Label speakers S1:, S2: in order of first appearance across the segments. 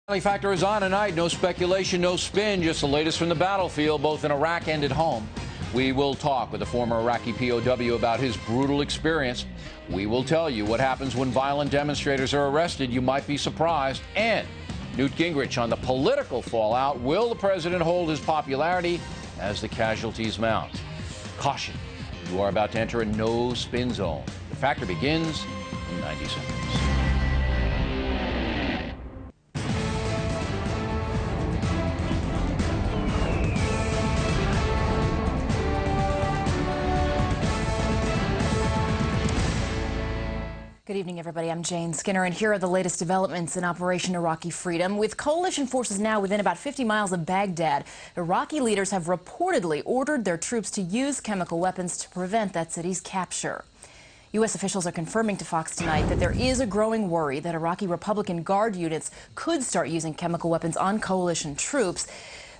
S1: Factor is on tonight. No speculation, no spin, just the latest from the battlefield, both in Iraq and at home. We will talk with a former Iraqi POW about his brutal experience. We will tell you what happens when violent demonstrators are arrested. You might be surprised. And Newt Gingrich on the political fallout. Will the president hold his popularity as the casualties mount? Caution, you are about to enter a no-spin zone. The Factor begins in 90 seconds.
S2: Good evening, everybody. I'm Jane Skinner, and here are the latest developments in Operation Iraqi Freedom. With coalition forces now within about 50 miles of Baghdad, Iraqi leaders have reportedly ordered their troops to use chemical weapons to prevent that city's capture. U.S. officials are confirming to Fox tonight that there is a growing worry that Iraqi Republican Guard units could start using chemical weapons on coalition troops.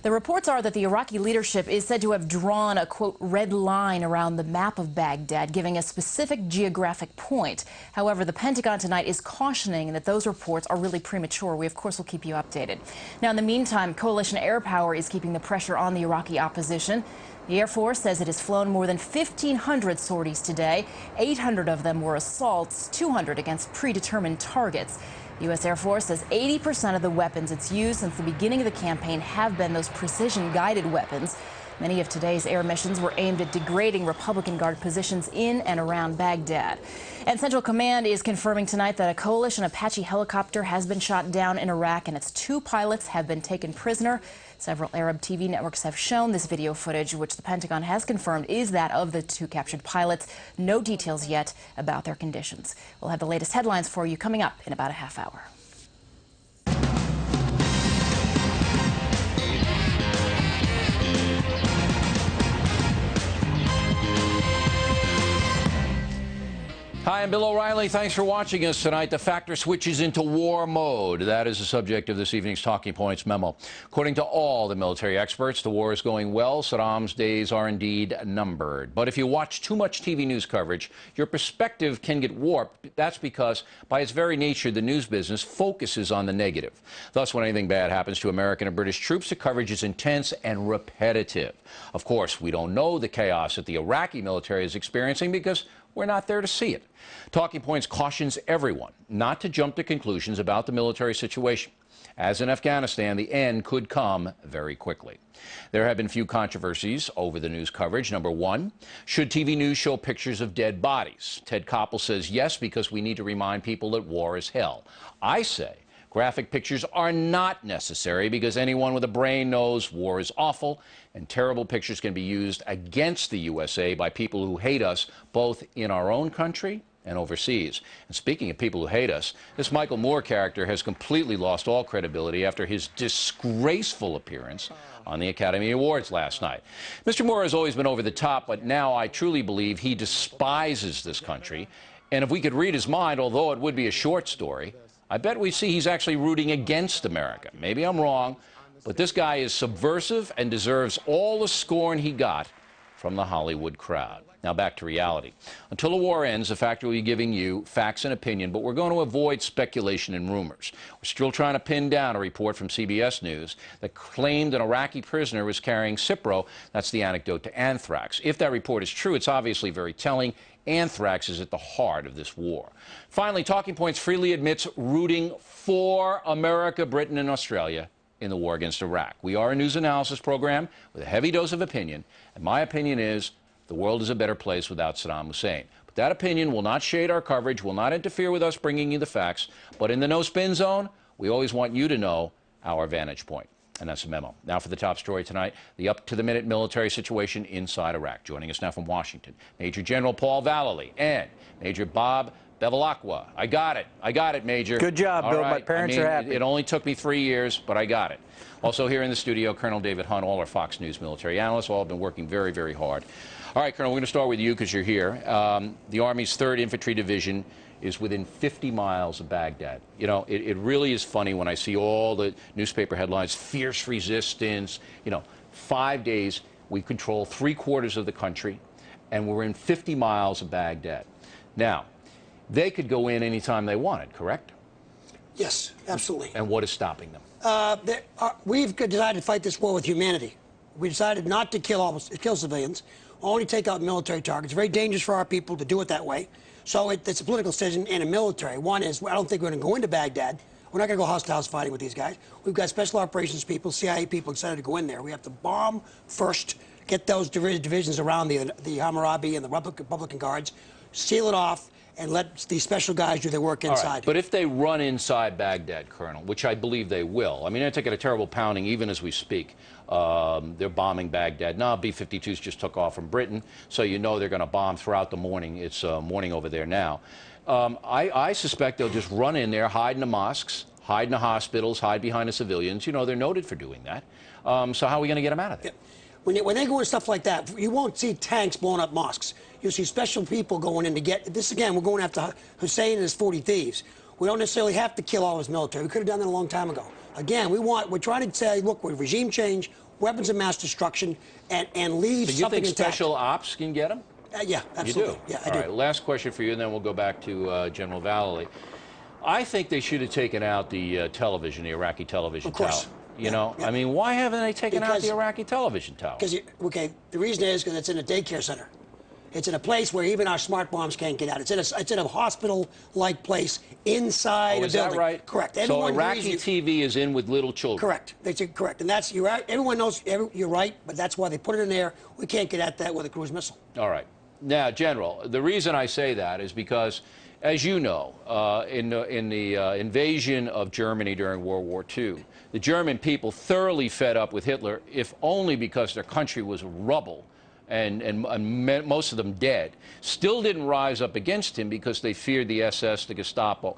S2: The reports are that the Iraqi leadership is said to have drawn a, quote, red line around the map of Baghdad, giving a specific geographic point. However, the Pentagon tonight is cautioning that those reports are really premature. We, of course, will keep you updated. Now, in the meantime, coalition air power is keeping the pressure on the Iraqi opposition. The Air Force says it has flown more than 1,500 sorties today. 800 of them were assaults, 200 against predetermined targets. The U.S. Air Force says 80% of the weapons it's used since the beginning of the campaign have been those precision-guided weapons. Many of today's air missions were aimed at degrading Republican Guard positions in and around Baghdad. And Central Command is confirming tonight that a coalition Apache helicopter has been shot down in Iraq and its 2 pilots have been taken prisoner. Several Arab TV networks have shown this video footage, which the Pentagon has confirmed is that of the 2 captured pilots. No details yet about their conditions. We'll have the latest headlines for you coming up in about a half hour.
S1: Hi, I'm Bill O'Reilly. Thanks for watching us tonight. The Factor switches into war mode. That is the subject of this evening's Talking Points memo. According to all the military experts, the war is going well. Saddam's days are indeed numbered. But if you watch too much TV news coverage, your perspective can get warped. That's because, by its very nature, the news business focuses on the negative. Thus, when anything bad happens to American and British troops, the coverage is intense and repetitive. Of course, we don't know the chaos that the Iraqi military is experiencing because we're not there to see it. Talking Points cautions everyone not to jump to conclusions about the military situation. As in Afghanistan, the end could come very quickly. There have been few controversies over the news coverage. Number one, should TV news show pictures of dead bodies? Ted Koppel says yes, because we need to remind people that war is hell. I say graphic pictures are not necessary because anyone with a brain knows war is awful and terrible pictures can be used against the USA by people who hate us both in our own country and overseas. And speaking of people who hate us, this Michael Moore character has completely lost all credibility after his disgraceful appearance on the Academy Awards last night. Mr. Moore has always been over the top, but now I truly believe he despises this country. And if we could read his mind, although it would be a short story, I bet we see he's actually rooting against America. Maybe I'm wrong, but this guy is subversive and deserves all the scorn he got from the Hollywood crowd. Now back to reality. Until the war ends, the Factor will be giving you facts and opinion, but we're going to avoid speculation and rumors. We're still trying to pin down a report from CBS News that claimed an Iraqi prisoner was carrying Cipro. That's the antidote to anthrax. If that report is true, it's obviously very telling. Anthrax is at the heart of this war. Finally, Talking Points freely admits rooting for America, Britain, and Australia in the war against Iraq. We are a news analysis program with a heavy dose of opinion, and my opinion is the world is a better place without Saddam Hussein. But that opinion will not shade our coverage, will not interfere with us bringing you the facts, but in the no-spin zone, we always want you to know our vantage point. And that's a memo. Now for the top story tonight, the up-to-the-minute military situation inside Iraq. Joining us now from Washington, Major General Paul Vallely and Major Bob Bevilacqua. I got it, Major.
S3: Good job, Bill. My parents are happy.
S1: It only took me 3 years, but I got it. Also here in the studio, Colonel David Hunt, all our Fox News military analysts, all have been working very, very hard. All right, Colonel, we're going to start with you because you're here. The Army's 3rd Infantry Division is within 50 miles of Baghdad. You know, it really is funny when I see all the newspaper headlines, fierce resistance. You know, 5 days, we control 3/4 of the country, and we're in 50 miles of Baghdad. Now, they could go in anytime they wanted, correct?
S4: Yes, absolutely.
S1: And what is stopping them?
S4: We've decided to fight this war with humanity. We decided not to kill civilians, only take out military targets. It's very dangerous for our people to do it that way. So it's a political decision and a military. One is, I don't think we're going to go into Baghdad. We're not going to go house-to-house fighting with these guys. We've got special operations people, CIA people excited to go in there. We have to bomb first, get those divisions around the Hammurabi and the Republican Guards, seal it off, and let these special guys do their work inside.
S1: Right, but if they run inside Baghdad, Colonel, which I believe they will, I mean, they're taking a terrible pounding even as we speak. They're bombing Baghdad. Now, B-52s just took off from Britain, so you know they're going to bomb throughout the morning. It's morning over there now. I suspect they'll just run in there, hide in the mosques, hide in the hospitals, hide behind the civilians. You know, they're noted for doing that. So how are we going to get them out of there?
S4: Yeah. When they go into stuff like that, you won't see tanks blowing up mosques. You'll see special people going in to get this. Again, we're going after Hussein and his 40 thieves. We don't necessarily have to kill all his military. We could have done that a long time ago. Again, we're trying to say, look, with regime change, weapons of mass destruction, and leave
S1: so you
S4: something
S1: think
S4: intact.
S1: special ops can get them?
S4: Yeah, absolutely.
S1: You do?
S4: Yeah, I
S1: all
S4: do.
S1: Right, last question for you, and then we'll go back to General Vallely. I think they should have taken out the television, the Iraqi television tower. You know, I mean, why haven't they taken out the Iraqi television tower?
S4: Because, okay, the reason is because it's in a daycare center. It's in a place where even our smart bombs can't get out. It's in a hospital-like place inside a building.
S1: Is that right?
S4: Correct.
S1: So Iraqi TV is in with little children.
S4: Correct. Correct. And that's everyone knows you're right, but that's why they put it in there. We can't get at that with a cruise missile.
S1: All right. Now, General, the reason I say that is because, as you know, in the invasion of Germany during World War II, the German people thoroughly fed up with Hitler, if only because their country was rubble and most of them dead, still didn't rise up against him because they feared the SS, the Gestapo.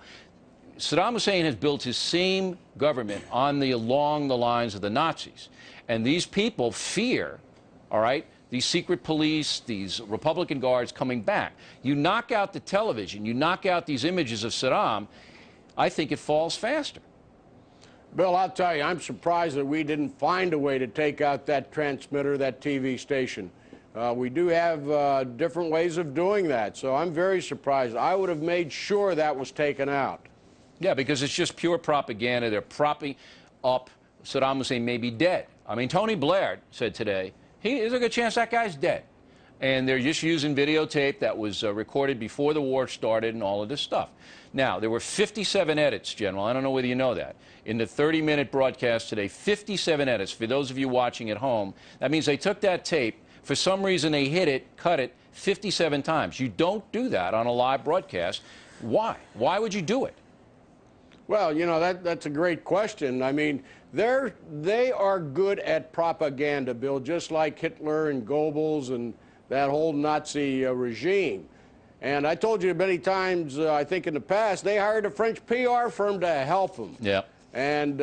S1: Saddam Hussein has built his same government along the lines of the Nazis. And these people fear, all right, these secret police, these Republican Guards coming back. You knock out the television, you knock out these images of Saddam, I think it falls faster.
S5: Bill, I'll tell you, I'm surprised that we didn't find a way to take out that transmitter, that TV station. We do have different ways of doing that, so I'm very surprised. I would have made sure that was taken out.
S1: Yeah, because it's just pure propaganda. They're propping up Saddam Hussein may be dead. I mean, Tony Blair said today, there's a good chance that guy's dead. And they're just using videotape that was recorded before the war started and all of this stuff. Now, there were 57 edits, General. I don't know whether you know that. In the 30-minute broadcast today, 57 edits. For those of you watching at home, that means they took that tape. For some reason, they hit it, cut it 57 times. You don't do that on a live broadcast. Why? Why would you do it?
S5: Well, you know, that's a great question. I mean, they are good at propaganda, Bill, just like Hitler and Goebbels and that whole Nazi regime. And I told you many times, I think in the past, they hired a French PR firm to help them. Yeah. And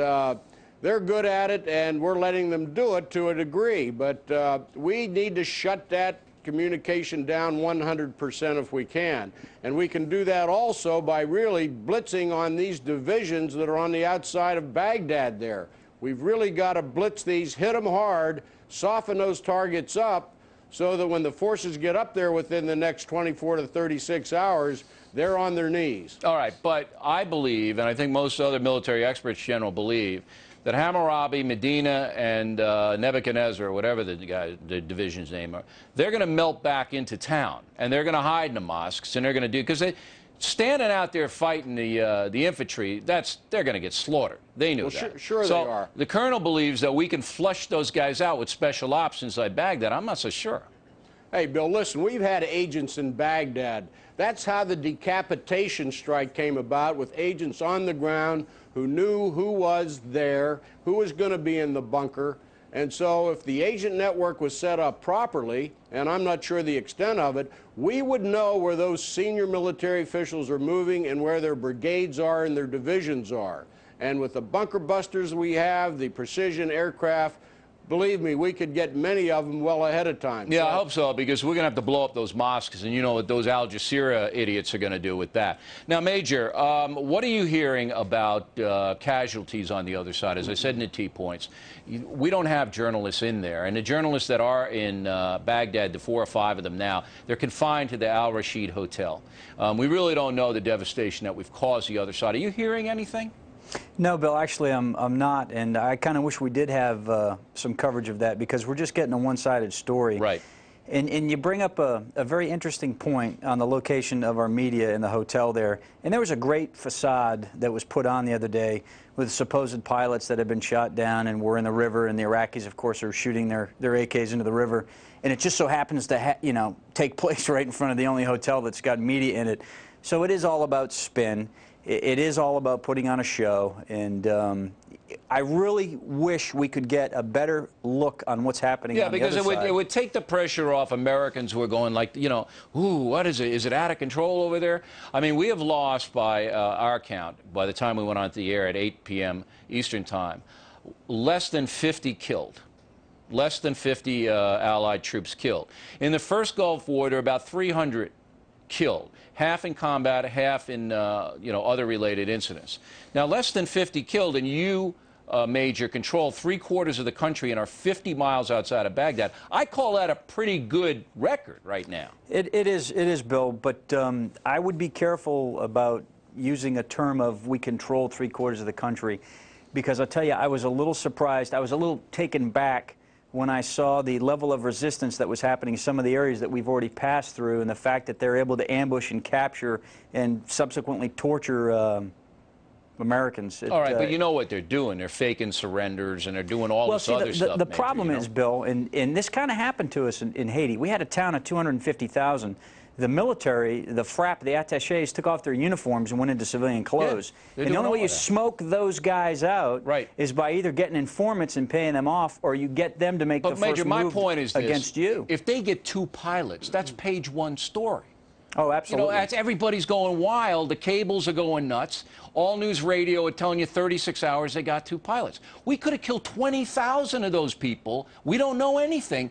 S5: they're good at it, and we're letting them do it to a degree. But we need to shut that communication down 100% if we can. And we can do that also by really blitzing on these divisions that are on the outside of Baghdad there. We've really got to blitz these, hit them hard, soften those targets up, so that when the forces get up there within the next 24 to 36 hours, they're on their knees.
S1: All right, but I believe, and I think most other military experts, General, believe, that Hammurabi, Medina, and Nebuchadnezzar, whatever the division's name are, they're going to melt back into town, and they're going to hide in the mosques, and they're going to do, because standing out there fighting the infantry, they're going to get slaughtered. They knew that.
S5: Sure
S1: so
S5: they are.
S1: The colonel believes that we can flush those guys out with special ops inside Baghdad. I'm not so sure.
S5: Hey, Bill, listen, we've had agents in Baghdad. That's how the decapitation strike came about, with agents on the ground who knew who was there, who was going to be in the bunker. And so if the agent network was set up properly, and I'm not sure the extent of it, we would know where those senior military officials are moving and where their brigades are and their divisions are. And with the bunker busters we have, the precision aircraft, believe me, we could get many of them well ahead of time.
S1: Yeah, I hope so, because we're going to have to blow up those mosques, and you know what those Al Jazeera idiots are going to do with that. Now, Major, what are you hearing about casualties on the other side? As I said in the T points, we don't have journalists in there, and the journalists that are in Baghdad, the 4 or 5 of them now, they're confined to the Al Rashid Hotel. We really don't know the devastation that we've caused the other side. Are you hearing anything?
S3: No, Bill, actually I'm not, and I kind of wish we did have some coverage of that, because we're just getting a one-sided story.
S1: Right.
S3: And you bring up a very interesting point on the location of our media in the hotel there. And there was a great facade that was put on the other day with supposed pilots that had been shot down and were in the river, and the Iraqis, of course, are shooting their AKs into the river. And it just so happens to take place right in front of the only hotel that's got media in it. So it is all about spin. It is all about putting on a show, and I really wish we could get a better look on what's happening on the other side.
S1: Yeah, because it would take the pressure off Americans who are going like, ooh, what is it? Is it out of control over there? I mean, we have lost, by our count, by the time we went on the air at 8 p.m. Eastern Time, less than 50 killed. Less than 50 Allied troops killed. In the first Gulf War, there were about 300 killed, half in combat, half in other related incidents. Now, less than 50 killed, and you, Major, control 3/4 of the country and are 50 miles outside of Baghdad. I call that a pretty good record right now.
S3: It is, Bill, but I would be careful about using a term of we control 3/4 of the country, because I'll tell you, I was a little surprised. I was a little taken back when I saw the level of resistance that was happening in some of the areas that we've already passed through, and the fact that they're able to ambush and capture and subsequently torture Americans.
S1: All right, but you know what they're doing. They're faking surrenders, and they're doing all this other stuff.
S3: The problem is, Bill, and this kind of happened to us in Haiti. We had a town of 250,000. The military, the FRAP, the attachés, took off their uniforms and went into civilian clothes.
S1: Yeah,
S3: and the only way you smoke those guys out is by either getting informants and paying them off, or you get them to make the first move against you.
S1: If they get 2 pilots, that's page 1 story.
S3: Oh, absolutely.
S1: Everybody's going wild. The cables are going nuts. All News Radio are telling you 36 hours they got 2 pilots. We could have killed 20,000 of those people. We don't know anything.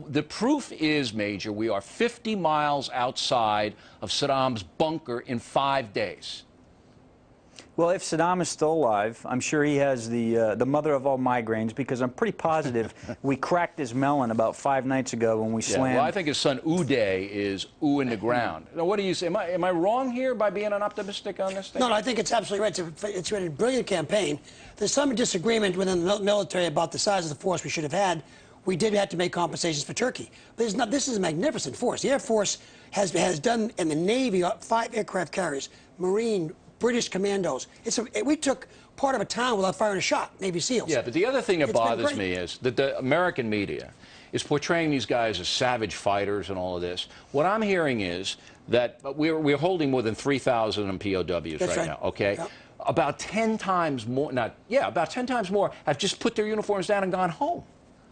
S1: The proof is, Major, we are 50 miles outside of Saddam's bunker in 5 days.
S3: Well, if Saddam is still alive, I'm sure he has the mother of all migraines, because I'm pretty positive we cracked his melon about 5 nights ago when we slammed.
S1: Well, I think his son Uday is in the ground. Now, what do you say? Am I wrong here by being an optimistic on this thing?
S4: No, I think it's absolutely right. It's a brilliant campaign. There's some disagreement within the military about the size of the force we should have had. We did have to make compensations for Turkey. But this is a magnificent force. The Air Force has done, and the Navy, 5 aircraft carriers, Marine, British commandos. We took part of a town without firing a shot, Navy SEALs.
S1: Yeah, but the other thing that bothers me is that the American media is portraying these guys as savage fighters and all of this. What I'm hearing is that we're holding more than 3,000 POWs right now, okay? Yep. About 10 times more, about 10 times more have just put their uniforms down and gone home.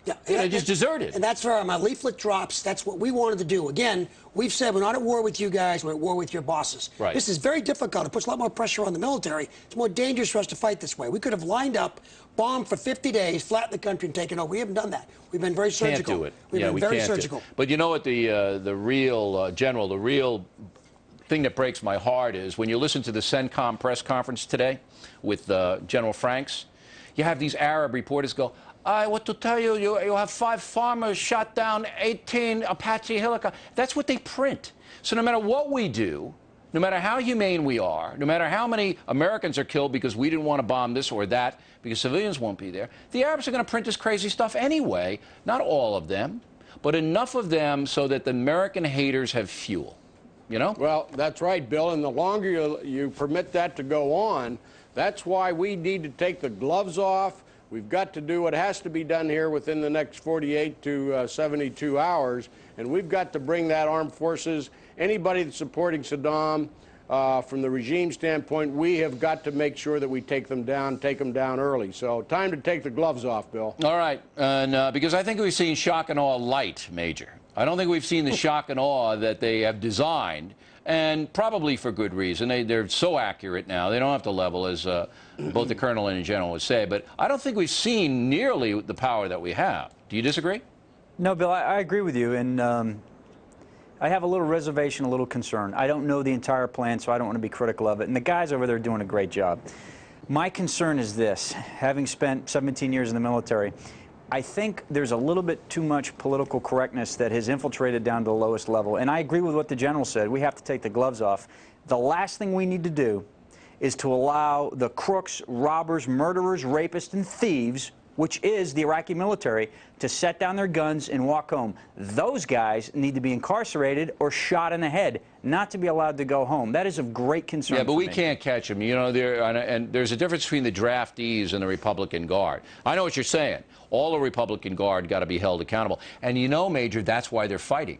S1: Yeah, they just deserted.
S4: And that's where my leaflet drops. That's what we wanted to do. Again, we've said we're not at war with you guys, we're at war with your bosses.
S1: Right.
S4: This is very difficult. It puts a lot more pressure on the military. It's more dangerous for us to fight this way. We could have lined up, bombed for 50 days, flattened the country, and taken over. We haven't done that. We've been very surgical.
S1: Can't do it.
S4: We've been very surgical.
S1: But you know what the real, General, the real thing that breaks my heart is when you listen to the CENTCOM press conference today with General Franks, you have these Arab reporters go, I want to tell you, you have 5 farmers shot down 18 Apache helicopters. That's what they print. So no matter what we do, no matter how humane we are, no matter how many Americans are killed because we didn't want to bomb this or that, because civilians won't be there, the Arabs are going to print this crazy stuff anyway. Not all of them, but enough of them so that the American haters have fuel. You know?
S5: Well, that's right, Bill, and the longer you permit that to go on, that's why we need to take the gloves off. We've got to do what has to be done here within the next 48 to 72 hours, and we've got to bring that armed forces, anybody that's supporting Saddam, from the regime standpoint, we have got to make sure that we take them down early. So time to take the gloves off, Bill.
S1: All right, and because I think we've seen shock and awe light, Major. I don't think we've seen the shock and awe that they have designed, and probably for good reason. They're so accurate now. They don't have to level, as both the colonel and the general would say. But I don't think we've seen nearly the power that we have. Do you disagree?
S3: No, Bill, I agree with you. And I have a little reservation, a little concern. I don't know the entire plan, so I don't want to be critical of it. And the guys over there are doing a great job. My concern is this. Having spent 17 years in the military, I think there's a little bit too much political correctness that has infiltrated down to the lowest level. And I agree with what the general said. We have to take the gloves off. The last thing we need to do is to allow the crooks, robbers, murderers, rapists, and thieves, which is the Iraqi military, to set down their guns and walk home. Those guys need to be incarcerated or shot in the head, not to be allowed to go home. That is of great concern.
S1: Yeah, but we
S3: me.
S1: can't catch them. You know, and there's a difference between the draftees and the Republican Guard. I know what you're saying. All the Republican Guard got to be held accountable. And you know, Major, that's why they're fighting.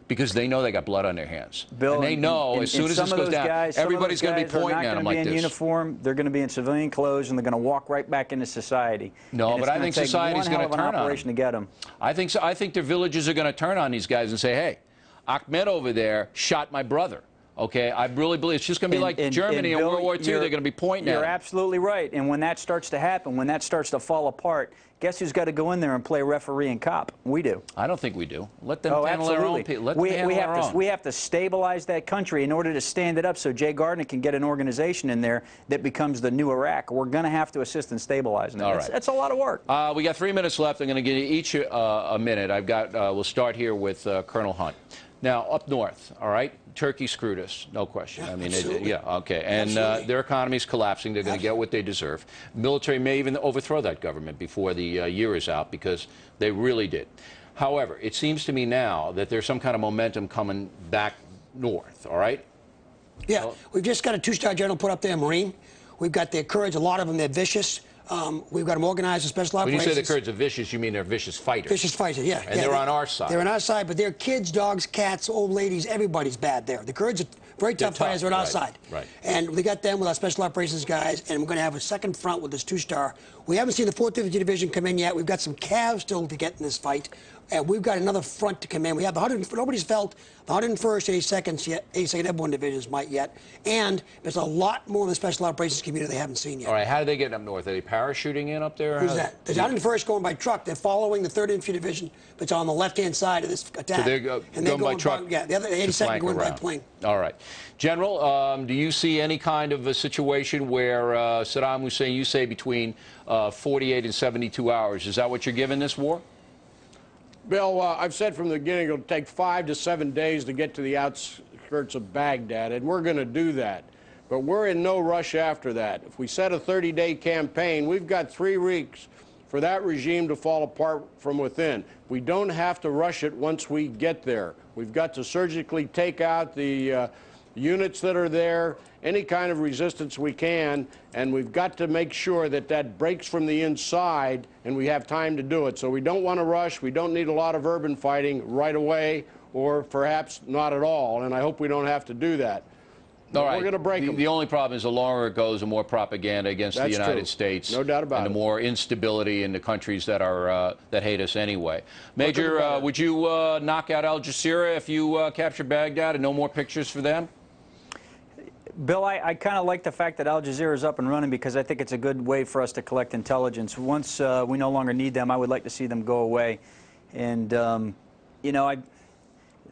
S1: Because they know they got blood on their hands.
S3: Bill,
S1: and they know as soon as this goes down, everybody's going to be pointing at them like this.
S3: They're not going to be in uniform. They're going to be in civilian clothes, and they're going to walk right back into society.
S1: No, but I think society's going to turn on
S3: operation to get them.
S1: I think so. I think their villages are going to turn on these guys and say, "Hey, Ahmed over there shot my brother." Okay, I really believe it's just going to be like Germany in World War II. They're going to be pointing at them.
S3: You're absolutely right. And when that starts to happen, when that starts to fall apart, guess who's got to go in there and play referee and cop? We do.
S1: I don't think we do. Let them handle their own people. Let them handle their own.
S3: We have to stabilize that country in order to stand it up so Jay Gardner can get an organization in there that becomes the new Iraq. We're going to have to assist in stabilizing it.
S1: All right.
S3: That's a lot of work.
S1: We got 3 minutes left. I'm going to give you each a minute. We'll start here with Colonel Hunt. Now, up north, all right, Turkey screwed us, no question.
S4: Yeah,
S1: I mean,
S4: yeah,
S1: okay. And their economy's collapsing. They're going to get what they deserve. Military may even overthrow that government before the year is out because they really did. However, it seems to me now that there's some kind of momentum coming back north, all right?
S4: Yeah, we've just got a two-star general put up there, Marine. We've got their courage. A lot of them, they're vicious. We've got them organized in special operations.
S1: When you say the Kurds are vicious, you mean they're vicious fighters.
S4: Vicious fighters, yeah.
S1: And they're on our side.
S4: They're on our side, but they're kids, dogs, cats, old ladies, everybody's bad there. The Kurds are very tough fighters. They're on our side.
S1: Right.
S4: And we got them with our special operations guys, and we're going to have a second front with this two-star. We haven't seen the 4th Infantry Division come in yet. We've got some calves still to get in this fight, and we've got another front to come in. We have nobody's felt the 101st, 82nd Airborne Divisions might yet, and there's a lot more in the special operations community they haven't seen yet.
S1: All right, how do they get up north? Are they parachuting in up there?
S4: Who's that? The 101st going by truck. They're following the 3rd Infantry Division, but it's on the left-hand side of this attack.
S1: So they're going by truck?
S4: Yeah, the other 82nd going by plane.
S1: All right. General, do you see any kind of a situation where Saddam Hussein, you say between 48 and 72 hours, is that what you're giving this war?
S5: Bill, I've said from the beginning it'll take 5 to 7 days to get to the outskirts of Baghdad, and we're going to do that. But we're in no rush after that. If we set a 30-day campaign, we've got 3 weeks for that regime to fall apart from within. We don't have to rush it once we get there. We've got to surgically take out the units that are there, any kind of resistance we can, and we've got to make sure that that breaks from the inside and we have time to do it. So we don't want to rush. We don't need a lot of urban fighting right away, or perhaps not at all, and I hope we don't have to do that.
S1: All right.
S5: We're going to break them.
S1: The only problem is the longer it goes, the more propaganda against the United States.
S5: No doubt about it.
S1: And the more instability in the countries that are that hate us anyway. Major, would you knock out Al Jazeera if you capture Baghdad and no more pictures for them?
S3: Bill, I kind of like the fact that Al Jazeera is up and running because I think it's a good way for us to collect intelligence. Once we no longer need them, I would like to see them go away. And, you know,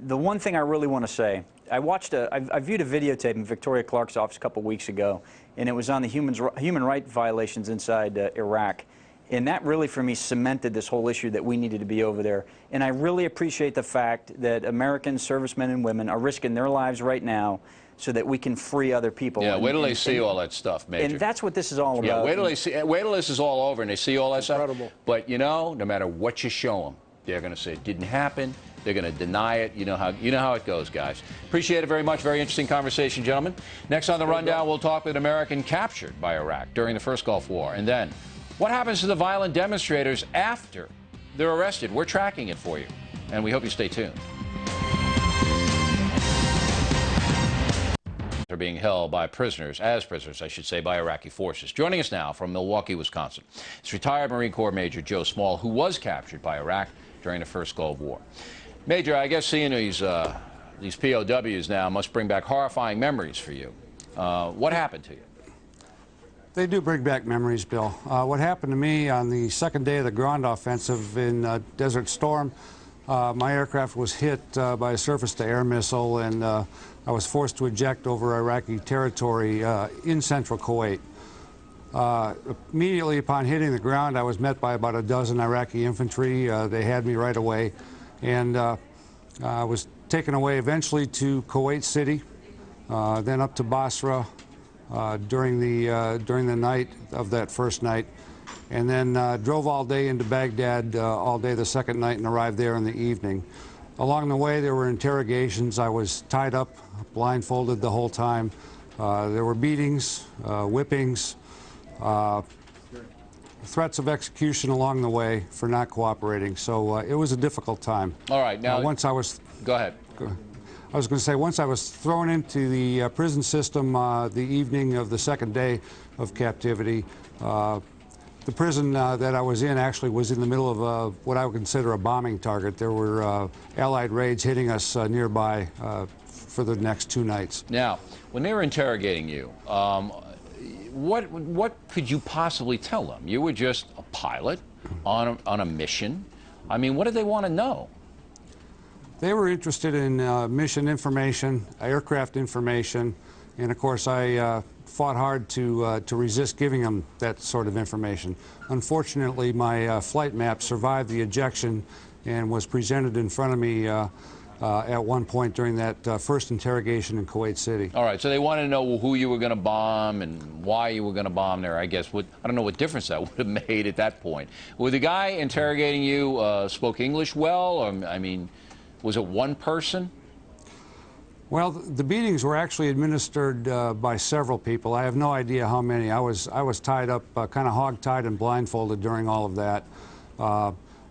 S3: the one thing I really want to say, I viewed a videotape in Victoria Clark's office a couple weeks ago, and it was on the human rights violations inside Iraq. And that really, for me, cemented this whole issue that we needed to be over there. And I really appreciate the fact that American servicemen and women are risking their lives right now so that we can free other people.
S1: Yeah, wait till they see all that stuff, Major.
S3: And that's what this is all about.
S1: Yeah, wait till this is all over and they see all that
S5: Incredible.
S1: stuff. But, you know, no matter what you show them, they're going to say it didn't happen. They're going to deny it. You know how it goes, guys. Appreciate it very much. Very interesting conversation, gentlemen. Next on the rundown, we'll talk with an American captured by Iraq during the first Gulf War. And then, what happens to the violent demonstrators after they're arrested? We're tracking it for you. And we hope you stay tuned. Are being held by prisoners, I should say, by Iraqi forces. Joining us now from Milwaukee, Wisconsin, is retired Marine Corps Major Joe Small, who was captured by Iraq during the first Gulf War. Major, I guess seeing these POWs now must bring back horrifying memories for you. What happened to you?
S6: They do bring back memories, Bill. What happened to me on the second day of the ground offensive in Desert Storm, my aircraft was hit by a surface-to-air missile, and I was forced to eject over Iraqi territory in central Kuwait. Immediately upon hitting the ground, I was met by about a dozen Iraqi infantry. They had me right away, and I was taken away eventually to Kuwait City, then up to Basra, during the night of that first night, and then drove all day into Baghdad all day the second night and arrived there in the evening. Along the way, there were interrogations. I was tied up, blindfolded the whole time. There were beatings, whippings, threats of execution along the way for not cooperating. So it was a difficult time.
S1: All right, now
S6: once I was...
S1: Go ahead.
S6: I was going to say, once I was thrown into the prison system the evening of the second day of captivity, the prison that I was in actually was in the middle of what I would consider a bombing target. There were Allied raids hitting us nearby for the next 2 nights.
S1: Now, when they were interrogating you, what could you possibly tell them? You were just a pilot on a mission. I mean, what did they want to know?
S6: They were interested in mission information, aircraft information, and of course I fought hard to resist giving them that sort of information. Unfortunately, my flight map survived the ejection and was presented in front of me at one point during that first interrogation in Kuwait City.
S1: All right, so they wanted to know who you were going to bomb and why you were going to bomb there, I guess. I don't know what difference that would have made at that point. Was the guy interrogating you spoke English well, or, I mean, was it one person?
S6: Well, the beatings were actually administered by several people. I have no idea how many. I was tied up, kind of hog-tied and blindfolded during all of that.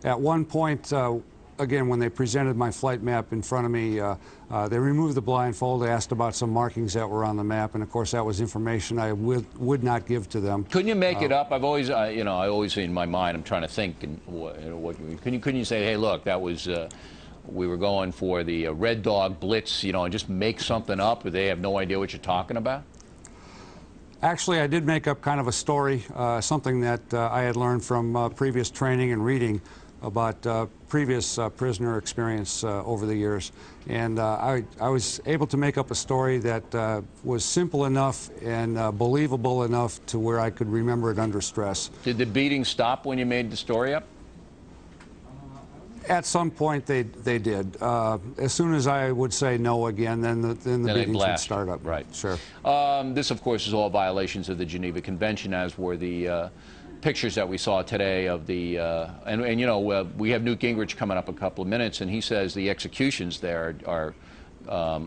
S6: At one point, again, when they presented my flight map in front of me, they removed the blindfold. They asked about some markings that were on the map, and of course, that was information I would not give to them.
S1: Couldn't you make it up? I've always, you know, I always in my mind, I'm trying to think, and couldn't you say, hey, look, that was. We were going for the Red Dog Blitz, you know, and just make something up, or they have no idea what you're talking about?
S6: Actually, I did make up kind of a story, something that I had learned from previous training and reading about previous prisoner experience over the years. And I was able to make up a story that was simple enough and believable enough to where I could remember it under stress.
S1: Did the beating stop when you made the story up?
S6: At some point, they did. As soon as I would say no again, then the beatings would start up.
S1: Right.
S6: Sure.
S1: This, of course, is all violations of the Geneva Convention, as were the pictures that we saw today of the, and you know, we have Newt Gingrich coming up a couple of minutes, and he says the executions there are,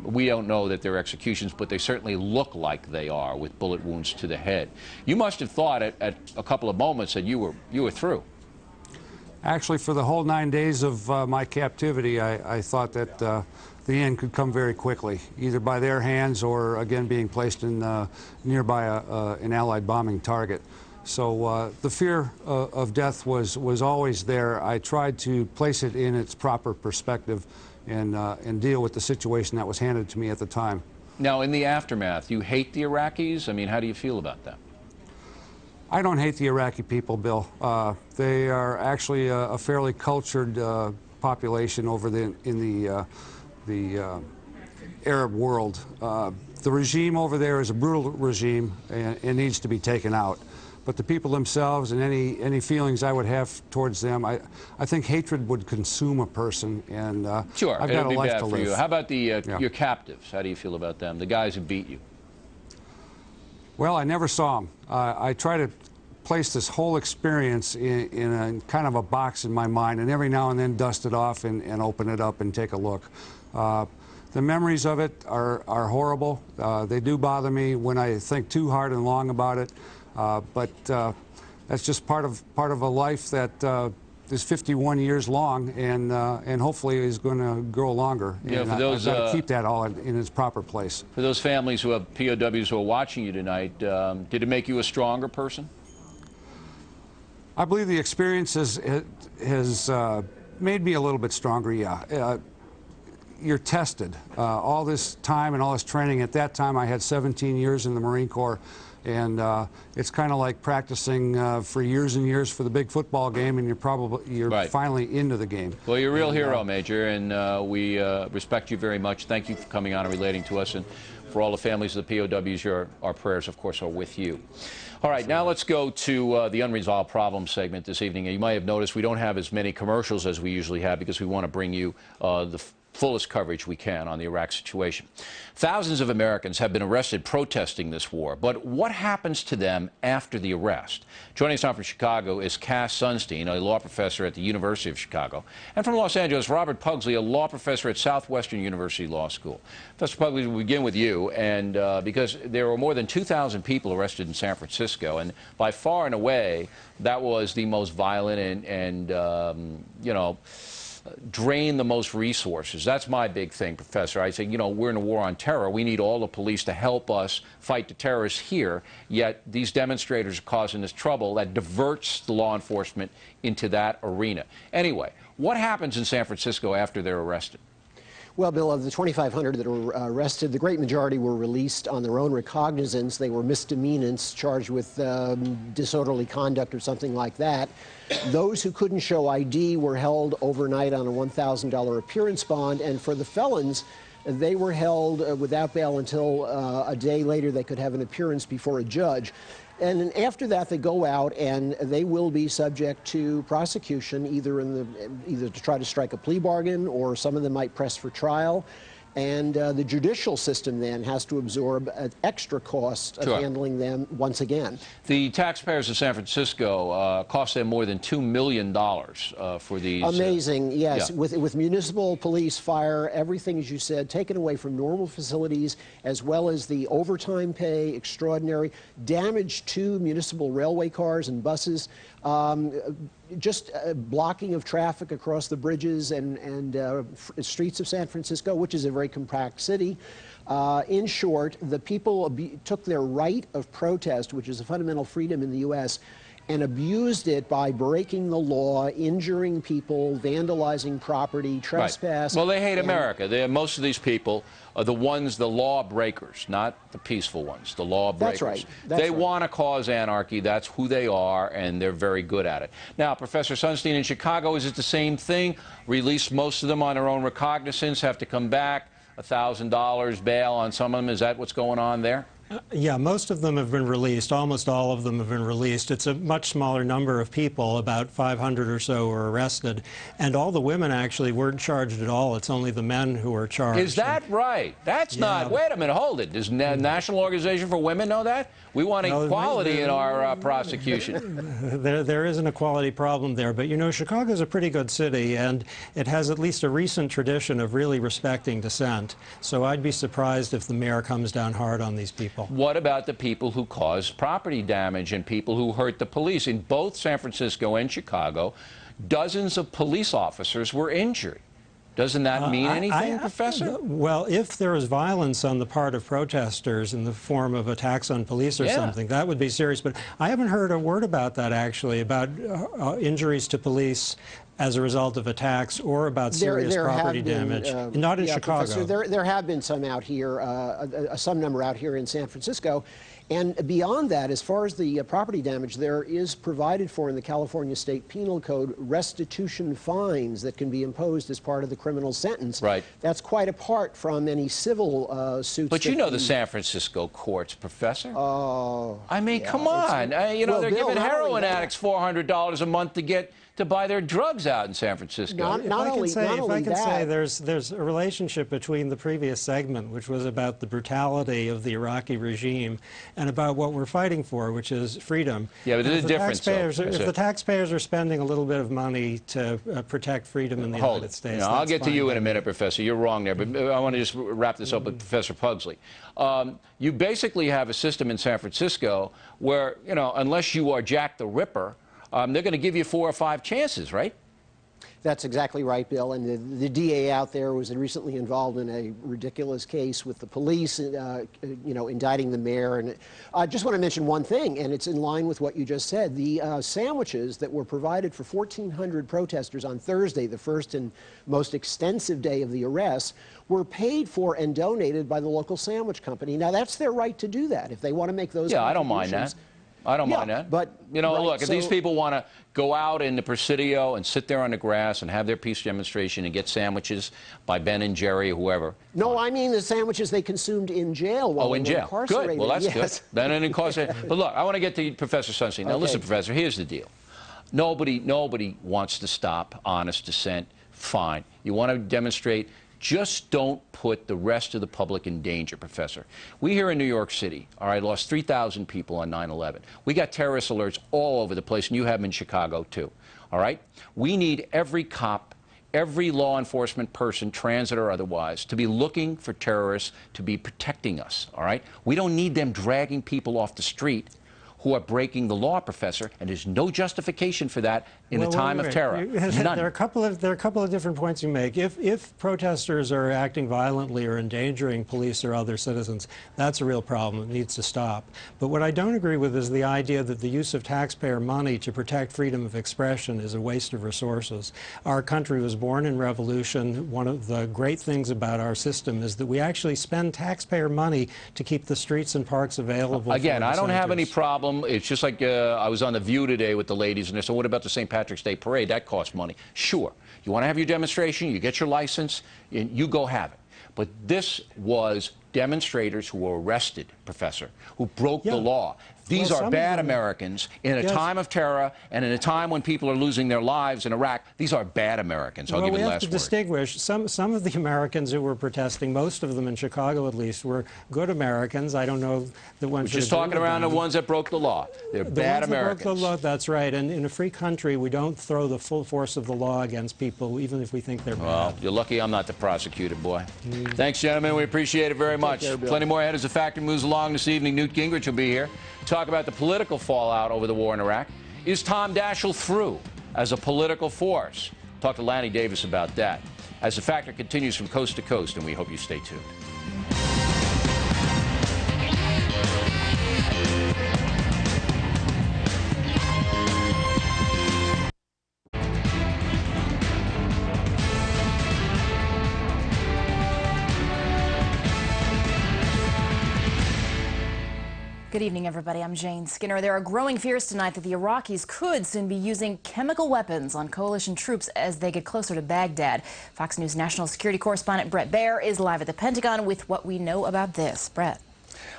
S1: we don't know that they're executions, but they certainly look like they are, with bullet wounds to the head. You must have thought at a couple of moments that you were through.
S6: Actually, for the whole 9 days of my captivity, I thought that the end could come very quickly, either by their hands or, again, being placed in nearby an Allied bombing target. So the fear of death was always there. I tried to place it in its proper perspective and deal with the situation that was handed to me at the time.
S1: Now, in the aftermath, you hate the Iraqis? I mean, how do you feel about that?
S6: I don't hate the Iraqi people, Bill. They are actually a fairly cultured population over in the Arab world. The regime over there is a brutal regime and it needs to be taken out. But the people themselves and any feelings I would have towards them, I think hatred would consume a person, and
S1: sure,
S6: I've got a life to live.
S1: You. How about your captives? How do you feel about them, the guys who beat you?
S6: Well, I never saw them. I try to place this whole experience in a kind of a box in my mind, and every now and then dust it off and open it up and take a look. The memories of it are horrible. They do bother me when I think too hard and long about it. But that's just part of a life that is 51 years long, and hopefully is going to grow longer.
S1: Yeah,
S6: and
S1: for those,
S6: I've got to keep that all in its proper place.
S1: For those families who have POWs who are watching you tonight, did it make you a stronger person?
S6: I believe the experience has made me a little bit stronger, yeah. You're tested. All this time and all this training, at that time I had 17 years in the Marine Corps, and it's kind of like practicing for years and years for the big football game, and you're right. Finally into the game.
S1: Well, you're a real hero, Major, and we respect you very much. Thank you for coming on and relating to us, and for all the families of the POWs, our prayers, of course, are with you. All right, now let's go to the Unresolved Problems segment this evening. You might have noticed we don't have as many commercials as we usually have because we want to bring you the fullest coverage we can on the Iraq situation. Thousands of Americans have been arrested protesting this war, but what happens to them after the arrest? Joining us now from Chicago is Cass Sunstein, a law professor at the University of Chicago, and from Los Angeles, Robert Pugsley, a law professor at Southwestern University Law School. Professor Pugsley, we'll begin with you, and because there were more than 2,000 people arrested in San Francisco, and by far and away, that was the most violent and you know, drain the most resources. That's my big thing, Professor. I say, you know, we're in a war on terror. We need all the police to help us fight the terrorists here, yet these demonstrators are causing us trouble that diverts the law enforcement into that arena. Anyway, what happens in San Francisco after they're arrested?
S7: Well, Bill, of the 2,500 that were arrested, the great majority were released on their own recognizance. They were misdemeanants charged with disorderly conduct or something like that. Those who couldn't show ID were held overnight on a $1,000 appearance bond, and for the felons, they were held without bail until a day later they could have an appearance before a judge. And then after that, they go out and they will be subject to prosecution, either to try to strike a plea bargain, or some of them might press for trial. And the judicial system then has to absorb an extra cost of handling them once again.
S1: The taxpayers of San Francisco cost them more than $2 million for these.
S7: Amazing, yes.
S1: Yeah.
S7: With municipal, police, fire, everything, as you said, taken away from normal facilities, as well as the overtime pay, extraordinary damage to municipal railway cars and buses. Just blocking of traffic across the bridges and streets of San Francisco, which is a very compact city. In short, the people took their right of protest, which is a fundamental freedom in the U.S., and abused it by breaking the law, injuring people, vandalizing property, trespass.
S1: Right. Well, they hate America. Most of these people are the law breakers, not the peaceful ones, the law breakers.
S7: That's right.
S1: They want to cause anarchy. That's who they are, and they're very good at it. Now, Professor Sunstein, in Chicago, is it the same thing? Release most of them on their own recognizance, have to come back, $1,000 bail on some of them. Is that what's going on there?
S8: Yeah, most of them have been released. Almost all of them have been released. It's a much smaller number of people, about 500 or so were arrested. And all the women actually weren't charged at all. It's only the men who were charged.
S1: Is that right? That's not, wait a minute, hold it. Does National Organization for Women know that? We want equality in our prosecution.
S8: There is an equality problem there, but you know, Chicago's a pretty good city, and it has at least a recent tradition of really respecting dissent. So I'd be surprised if the mayor comes down hard on these people.
S1: What about the people who cause property damage and people who hurt the police? In both San Francisco and Chicago, dozens of police officers were injured. Doesn't that mean anything, Professor?
S8: Well, if there is violence on the part of protesters in the form of attacks on police or something, that would be serious. But I haven't heard a word about that, actually, about injuries to police as a result of attacks or about serious property damage. Not in Chicago.
S7: Professor, there have been some out here, some number out here in San Francisco. And beyond that, as far as the property damage, there is provided for in the California State Penal Code restitution fines that can be imposed as part of the criminal sentence.
S1: Right.
S7: That's quite apart from any civil suits.
S1: But you know the San Francisco courts, Professor.
S7: Oh.
S1: I mean, come on. You know, they're giving heroin addicts $400 a month to buy their drugs out in San Francisco.
S8: If I can say, there's a relationship between the previous segment, which was about the brutality of the Iraqi regime, and about what we're fighting for, which is freedom.
S1: Yeah, but there's a difference.
S8: If the taxpayers are spending a little bit of money to protect freedom in the United States,
S1: you know, I'll get to you in a minute, Professor. You're wrong there, but I want to just wrap this up with Professor Pugsley. You basically have a system in San Francisco where, you know, unless you are Jack the Ripper, they're going to give you 4 or 5 chances, right?
S7: That's exactly right, Bill. And the DA out there was recently involved in a ridiculous case with the police, you know, indicting the mayor. And I just want to mention one thing, and it's in line with what you just said. The sandwiches that were provided for 1,400 protesters on Thursday, the first and most extensive day of the arrests, were paid for and donated by the local sandwich company. Now, that's their right to do that if they want to make those
S1: I don't mind that. I don't mind that.
S7: But,
S1: you know, look, if these people want to go out in the Presidio and sit there on the grass and have their peace demonstration and get sandwiches by Ben and Jerry or whoever.
S7: No, I mean the sandwiches they consumed in jail while they were incarcerated.
S1: Good. Well, that's good. Ben and incarcerated. But look, I want to get to Professor Sunstein. Now, listen, Professor, here's the deal. Nobody wants to stop honest dissent. Fine. You want to demonstrate Just don't put the rest of the public in danger, Professor. We here in New York City, all right, lost 3,000 people on 9/11. We got terrorist alerts all over the place, and you have them in Chicago, too, all right? We need every cop, every law enforcement person, transit or otherwise, to be looking for terrorists, to be protecting us, all right? We don't need them dragging people off the street who are breaking the law, Professor, and there's no justification for that in a time of terror. None.
S8: There are a couple of different points you make. If protesters are acting violently or endangering police or other citizens, that's a real problem. It needs to stop. But what I don't agree with is the idea that the use of taxpayer money to protect freedom of expression is a waste of resources. Our country was born in revolution. One of the great things about our system is that we actually spend taxpayer money to keep the streets and parks available.
S1: Again, I don't have any
S8: problem.
S1: problem. It's just like I was on The View today with the ladies, and they said, what about the St. Patrick's Day parade? That costs money. Sure. You want to have your demonstration, you get your license, and you go have it. But this was demonstrators who were arrested, Professor, who broke the law. These are bad Americans in a time of terror and in a time when people are losing their lives in Iraq. These are bad Americans. I'll give you the last word.
S8: We have to distinguish. Some of the Americans who were protesting, most of them in Chicago at least, were good Americans. I don't know the ones.
S1: We're just talking around the ones that broke the law. They're bad Americans.
S8: That broke the law, that's right. And in a free country, we don't throw the full force of the law against people, even if we think they're bad.
S1: Well, you're lucky I'm not the prosecutor, boy. Thanks, gentlemen. We appreciate it very much. Plenty more ahead as the Factor moves along this evening. Newt Gingrich will be here. Talk about the political fallout over the war in Iraq. Is Tom Daschle through as a political force? Talk to Lanny Davis about that as the Factor continues from coast to coast, and we hope you stay tuned.
S2: Good evening, everybody. I'm Jane Skinner. There are growing fears tonight that the Iraqis could soon be using chemical weapons on coalition troops as they get closer to Baghdad. Fox News national security correspondent Brett Baer is live at the Pentagon with what we know about this. Brett.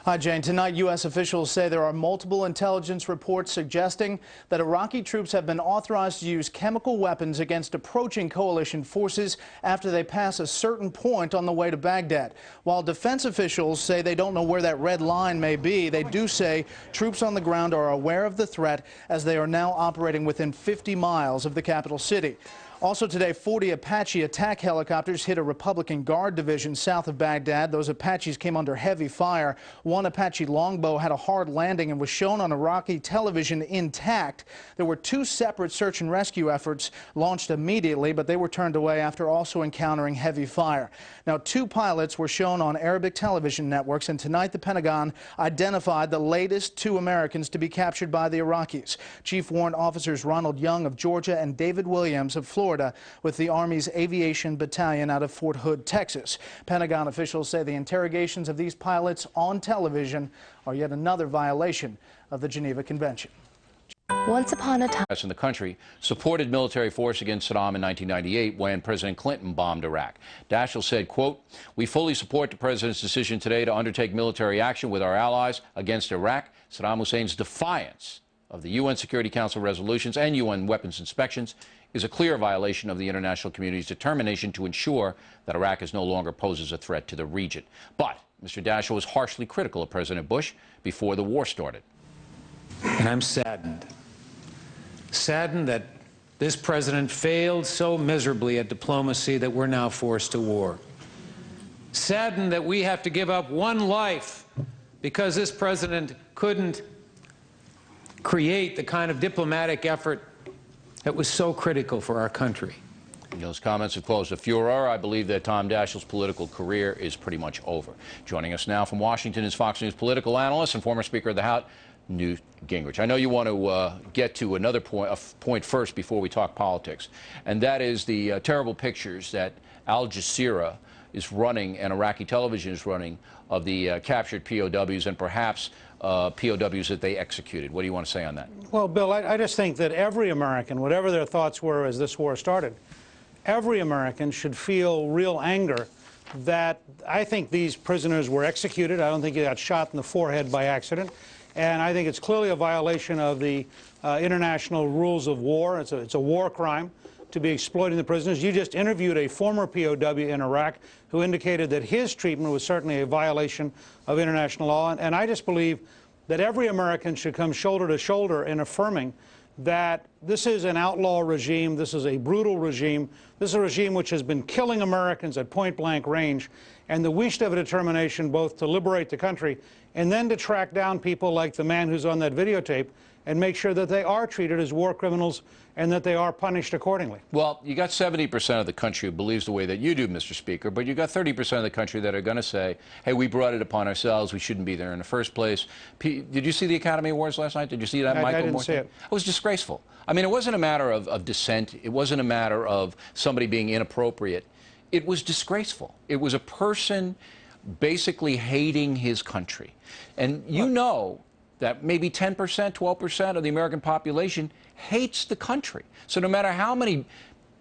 S9: Hi, Jane. Tonight, U.S. officials say there are multiple intelligence reports suggesting that Iraqi troops have been authorized to use chemical weapons against approaching coalition forces after they pass a certain point on the way to Baghdad. While defense officials say they don't know where that red line may be, they do say troops on the ground are aware of the threat as they are now operating within 50 miles of the capital city. Also today, 40 Apache attack helicopters hit a Republican Guard division south of Baghdad. Those Apaches came under heavy fire. One Apache longbow had a hard landing and was shown on Iraqi television intact. There were two separate search and rescue efforts launched immediately, but they were turned away after also encountering heavy fire. Now, two pilots were shown on Arabic television networks, and tonight the Pentagon identified the latest two Americans to be captured by the Iraqis. Chief Warrant Officers Ronald Young of Georgia and David Williams of Florida with the Army's Aviation Battalion out of Fort Hood, Texas. Pentagon officials say the interrogations of these pilots on television are yet another violation of the Geneva Convention.
S2: Once upon a time,
S1: in the country supported military force against Saddam in 1998 when President Clinton bombed Iraq. Daschle said, quote, "We fully support the president's decision today to undertake military action with our allies against Iraq. Saddam Hussein's defiance of the UN Security Council resolutions and UN weapons inspections is a clear violation of the international community's determination to ensure that Iraq is no longer poses a threat to the region." But Mr. Daschle was harshly critical of President Bush before the war started.
S10: And I'm saddened that this president failed so miserably at diplomacy that we're now forced to war. Saddened that we have to give up one life because this president couldn't create the kind of diplomatic effort that was so critical for our country.
S1: Those comments have closed a furor. I believe that Tom Daschle's political career is pretty much over. Joining us now from Washington is Fox News political analyst and former Speaker of the House, Newt Gingrich. I know you want to get to another point first before we talk politics, and that is the terrible pictures that Al Jazeera is running and Iraqi television is running of the captured POWs and perhaps POWs that they executed. What do you want to say on that?
S11: Well, Bill, I just think that every American, whatever their thoughts were as this war started, every American should feel real anger that I think these prisoners were executed. I don't think they got shot in the forehead by accident. And I think it's clearly a violation of the international rules of war. It's a war crime to be exploiting the prisoners. You just interviewed a former POW in Iraq who indicated that his treatment was certainly a violation of international law. And I just believe that every American should come shoulder to shoulder in affirming that this is an outlaw regime, this is a brutal regime, this is a regime which has been killing Americans at point-blank range, and that we should have a determination both to liberate the country and then to track down people like the man who's on that videotape and make sure that they are treated as war criminals and that they are punished accordingly.
S1: Well, you got 70% of the country who believes the way that you do, Mr. Speaker, but you got 30% of the country that are going to say, hey, we brought it upon ourselves, we shouldn't be there in the first place. Did you see the Academy Awards last night? Did you see that, Michael?
S11: I didn't see it.
S1: It was disgraceful. I mean, it wasn't a matter of dissent. It wasn't a matter of somebody being inappropriate. It was disgraceful. It was a person basically hating his country. And you know that maybe 10%, 12% of the American population hates the country. So no matter how many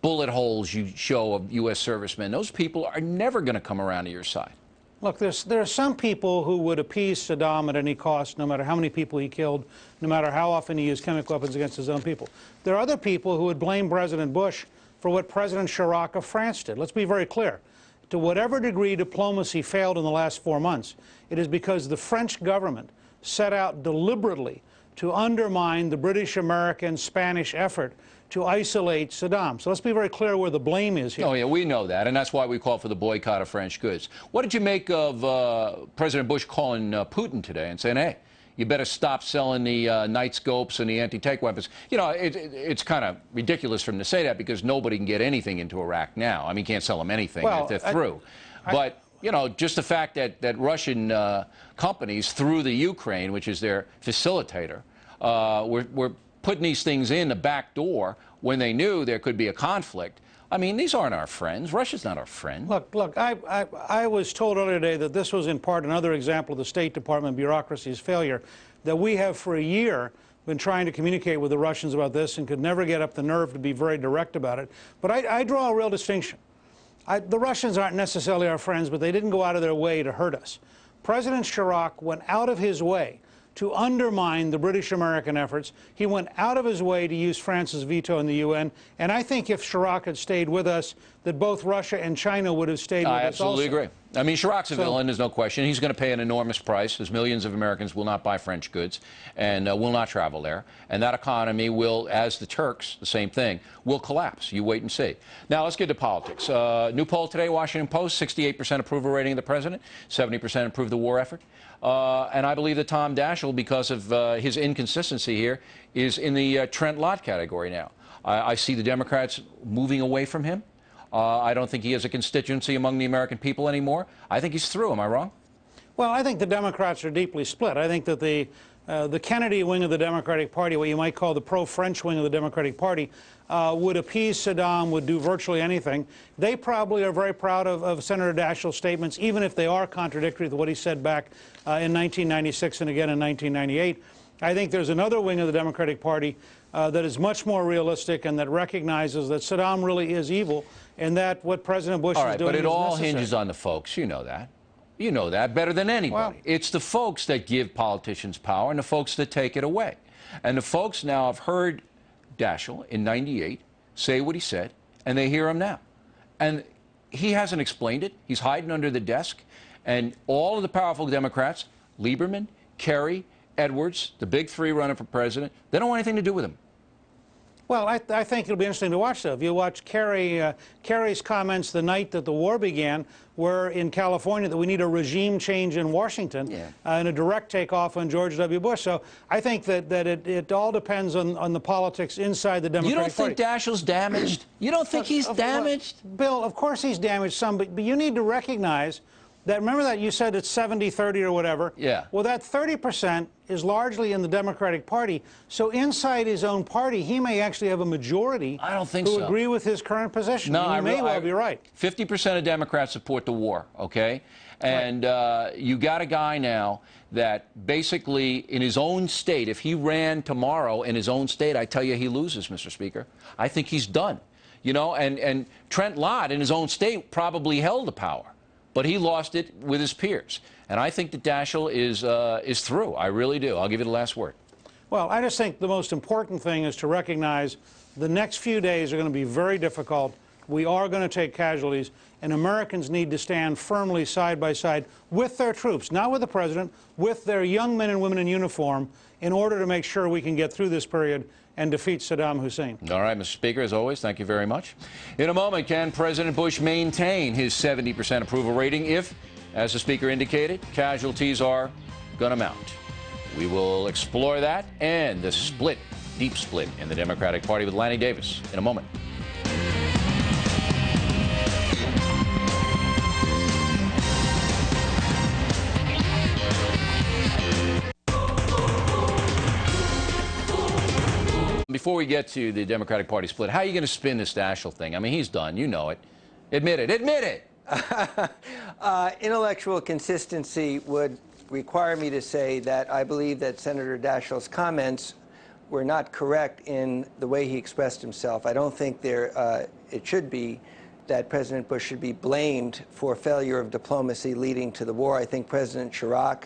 S1: bullet holes you show of U.S. servicemen, those people are never going to come around to your side.
S11: Look, there are some people who would appease Saddam at any cost, no matter how many people he killed, no matter how often he used chemical weapons against his own people. There are other people who would blame President Bush for what President Chirac of France did. Let's be very clear. To whatever degree diplomacy failed in the last 4 months, it is because the French government set out deliberately to undermine the British, American, Spanish effort to isolate Saddam. So let's be very clear where the blame is here.
S1: Oh, yeah, we know that, and that's why we call for the boycott of French goods. What did you make of President Bush calling Putin today and saying, hey, you better stop selling the night scopes and the anti-tank weapons? You know, it's kind of ridiculous for him to say that because nobody can get anything into Iraq now. I mean, you can't sell them anything if they're through. But you know, just the fact that Russian companies through the Ukraine, which is their facilitator, were putting these things in the back door when they knew there could be a conflict. I mean, these aren't our friends. Russia's not our friend.
S11: Look, I was told earlier today that this was in part another example of the State Department bureaucracy's failure, that we have for a year been trying to communicate with the Russians about this and could never get up the nerve to be very direct about it. But I draw a real distinction. The Russians aren't necessarily our friends, but they didn't go out of their way to hurt us. President Chirac went out of his way to undermine the British-American efforts. He went out of his way to use France's veto in the UN. And I think if Chirac had stayed with us, that both Russia and China would have stayed with us also.
S1: I absolutely agree. I mean, Chirac's a villain, there's no question. He's going to pay an enormous price, as millions of Americans will not buy French goods and will not travel there. And that economy will, as the Turks, the same thing, will collapse. You wait and see. Now, let's get to politics. New poll today, Washington Post, 68% approval rating of the president, 70% approve the war effort. And I believe that Tom Daschle, because of his inconsistency here, is in the Trent Lott category now. I see the Democrats moving away from him. I don't think he has a constituency among the American people anymore. I think he's through. Am I wrong?
S11: Well, I think the Democrats are deeply split. I think that the Kennedy wing of the Democratic Party, what you might call the pro-French wing of the Democratic Party, would appease Saddam, would do virtually anything. They probably are very proud of Senator Daschle's statements, even if they are contradictory to what he said back in 1996 and again in 1998. I think there's another wing of the Democratic Party that is much more realistic and that recognizes that Saddam really is evil and that what President Bush is doing is necessary.
S1: But it all hinges on the folks. You know that. You know that better than anybody. Well, it's the folks that give politicians power and the folks that take it away. And the folks now have heard Daschle in '98 say what he said, and they hear him now. And he hasn't explained it. He's hiding under the desk. And all of the powerful Democrats, Lieberman, Kerry, Edwards, the big three running for president, they don't want anything to do with him.
S11: Well, I think it'll be interesting to watch, though. If you watch Kerry's comments the night that the war began were in California that we need a regime change in Washington and a direct takeoff on George W. Bush. So I think that it all depends on the politics inside the Democratic Party.
S1: You don't think Daschle's damaged? You don't think he's damaged?
S11: Bill, of course he's damaged some, but you need to recognize that, remember that you said it's 70-30 or whatever?
S1: Yeah.
S11: Well, that 30% is largely in the Democratic Party. So inside his own party, he may actually have a majority
S1: I don't think
S11: who
S1: so.
S11: agree with his current position.
S1: No,
S11: you may well be right.
S1: 50% of Democrats support the war, okay? And you got a guy now that basically in his own state, if he ran tomorrow in his own state, I tell you he loses, Mr. Speaker. I think he's done. You know, and Trent Lott in his own state probably held the power. But he lost it with his peers. And I think that Daschle is through. I really do. I'll give you the last word.
S11: Well, I just think the most important thing is to recognize The next few days are going to be very difficult. We are going to take casualties, and Americans need to stand firmly side by side with their troops, not with the president, with their young men and women in uniform, in order to make sure we can get through this period and defeat Saddam Hussein.
S1: All right, Mr. Speaker, as always, thank you very much. In a moment, can President Bush maintain his 70% approval rating if, as the Speaker indicated, casualties are going to mount? We will explore that and the split, deep split in the Democratic Party with Lanny Davis in a moment. Before we get to the Democratic Party split, how are you going to spin this Daschle thing? I mean, he's done. You know it. Admit it. Admit it.
S12: Intellectual consistency would require me to say that I believe that Senator Daschle's comments were not correct in the way he expressed himself. I don't think it should be that President Bush should be blamed for failure of diplomacy leading to the war. I think President Chirac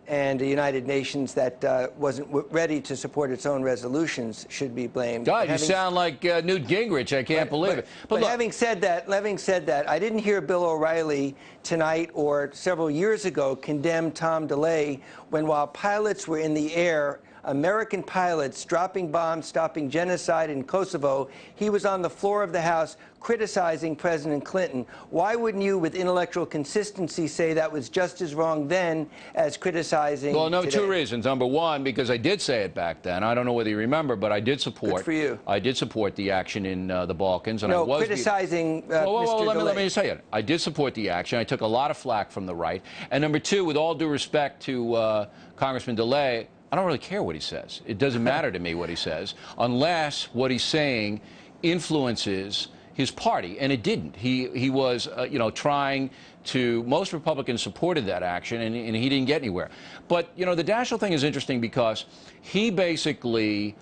S12: and the United Nations that wasn't ready to support its own resolutions should be blamed.
S1: God, you sound like Newt Gingrich. I can't believe it.
S12: But look, having said that, I didn't hear Bill O'Reilly tonight or several years ago condemn Tom DeLay when, while pilots were in the air, American pilots dropping bombs, stopping genocide in Kosovo, he was on the floor of the House criticizing President Clinton. Why wouldn't you, with intellectual consistency, say that was just as wrong then as criticizing
S1: Well, no,
S12: today?
S1: two reasons. Number one, because I did say it back then. I don't know whether you remember, but I did support.
S12: Good for you.
S1: I did support the action in the Balkans, and
S12: no,
S1: I was
S12: criticizing
S1: Mr.
S12: Mr.
S1: Let me just tell you, I did support the action. I took a lot of flack from the right. And number two, with all due respect to Congressman DeLay, I don't really care what he says. It doesn't matter to me what he says, unless what he's saying influences his party, and it didn't. He was, you know, trying to. Most Republicans supported that action, and he didn't get anywhere. But you know, the Daschle thing is interesting because he basically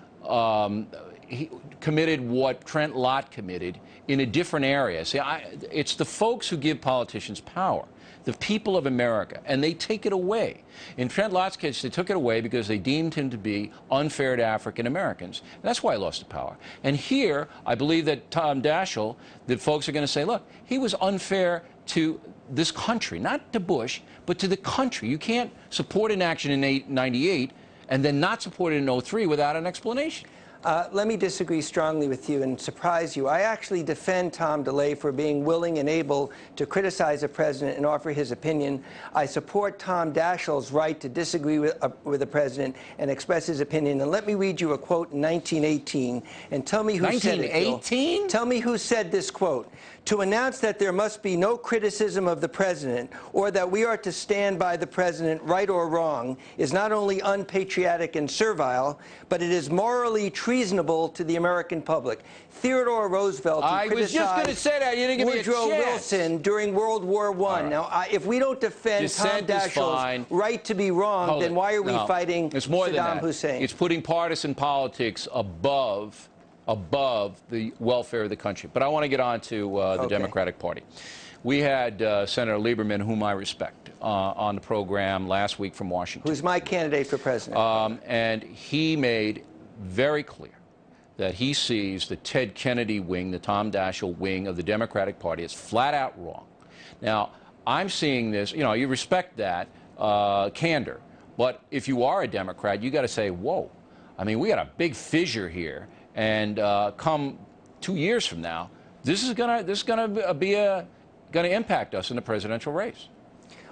S1: he committed what Trent Lott committed in a different area. See, it's the folks who give politicians power, the people of America, and they take it away. In Trent Lott's case, they took it away because they deemed him to be unfair to African Americans. And that's why he lost the power. And here, I believe that Tom Daschle, that folks are going to say, look, he was unfair to this country, not to Bush, but to the country. You can't support an action in '98 and then not support it in '03 without an explanation.
S12: Let me disagree strongly with you and surprise you. I actually defend Tom DeLay for being willing and able to criticize a president and offer his opinion. I support Tom Daschle's right to disagree with the president and express his opinion. And let me read you a quote in 1918 and tell me who said it.
S1: 1918?
S12: Tell me who said this quote. To announce that there must be no criticism of the president or that we are to stand by the president, right or wrong, is not only unpatriotic and servile, but it is morally treasonable to the American public. Theodore Roosevelt,
S1: I was just going to say that. You didn't give me a
S12: Woodrow
S1: chance.
S12: Wilson during World War I. Right. Now, if we don't defend Tom Daschle's right to be wrong, then why are we fighting Saddam Hussein?
S1: It's putting partisan politics above the welfare of the country. But I want to get on to the Democratic Party. We had Senator Lieberman, whom I respect, on the program last week from Washington.
S12: Who's my candidate for president.
S1: And he made very clear that he sees the Ted Kennedy wing, the Tom Daschle wing of the Democratic Party, as flat out wrong. Now, I'm seeing this, you know, you respect that candor. But if you are a Democrat, you got to say, whoa, I mean, we got a big fissure here. And come 2 years from now, this is gonna impact us in the presidential race.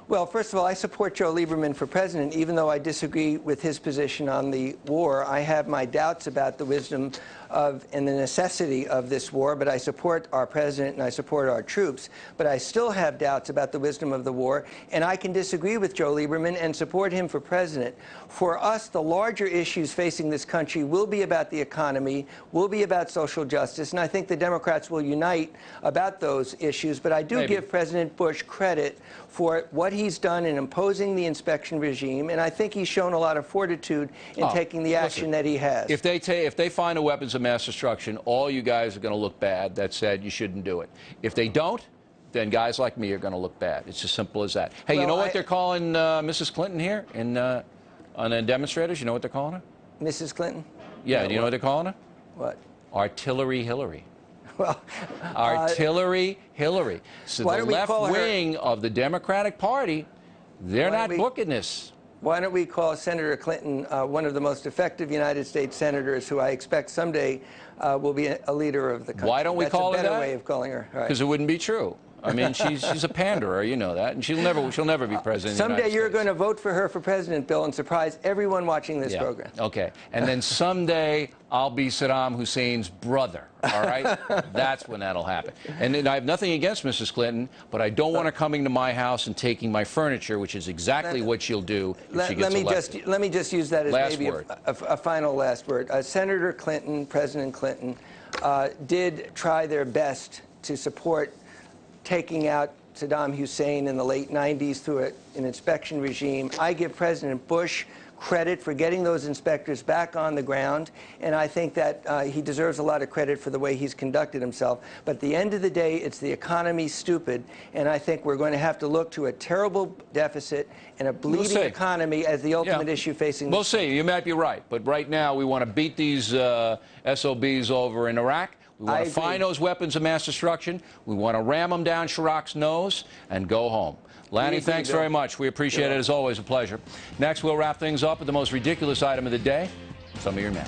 S12: Well, first of all, I support Joe Lieberman for president, even though I disagree with his position on the war. I have my doubts about the wisdom of and the necessity of this war, but I support our president and I support our troops. But I still have doubts about the wisdom of the war, and I can disagree with Joe Lieberman and support him for president. For us, the larger issues facing this country will be about the economy, will be about social justice, and I think the Democrats will unite about those issues. But I do give President Bush credit for what he's done in imposing the inspection regime, and I think he's shown a lot of fortitude in taking the action that he has.
S1: If they find a weapons of mass destruction, all you guys are going to look bad. That said, you shouldn't do it. If they don't, then guys like me are going to look bad. It's as simple as that. Hey, well, you know what they're calling Mrs. Clinton here on the demonstrators? You know what they're calling her?
S12: Mrs. Clinton?
S1: Yeah, do you know what they're calling her?
S12: What?
S1: Artillery Hillary.
S12: Well,
S1: Artillery Hillary. So the left wing of the Democratic Party, they're not booking this.
S12: Why don't we call Senator Clinton one of the most effective United States senators who I expect someday will be a leader of the country.
S1: Why don't we call her that?
S12: That's a better way of calling her.
S1: Because it wouldn't be true. I mean, she's a panderer, you know that, and she'll never be president of the United States.
S12: Someday you're going to vote for her for president, Bill, and surprise everyone watching this program.
S1: Okay, and then someday I'll be Saddam Hussein's brother. All right, that's when that'll happen. And I have nothing against Mrs. Clinton, but I don't want her coming to my house and taking my furniture, which is exactly what she'll do if she gets elected.
S12: Let me just use that as
S1: last
S12: maybe
S1: word.
S12: a final last word. Senator Clinton, President Clinton, did try their best to support taking out Saddam Hussein in the late 90s through an inspection regime. I give President Bush credit for getting those inspectors back on the ground, and I think that he deserves a lot of credit for the way he's conducted himself. But at the end of the day, it's the economy, stupid, and I think we're going to have to look to a terrible deficit and a bleeding economy as the ultimate issue facing
S1: We'll see. You might be right. But right now, we want to beat these SOBs over in Iraq. We want to find those weapons of mass destruction. We want to ram them down Chirac's nose and go home. Lanny, thanks very much. We appreciate it. As always, a pleasure. Next, we'll wrap things up with the most ridiculous item of the day. Some of your men.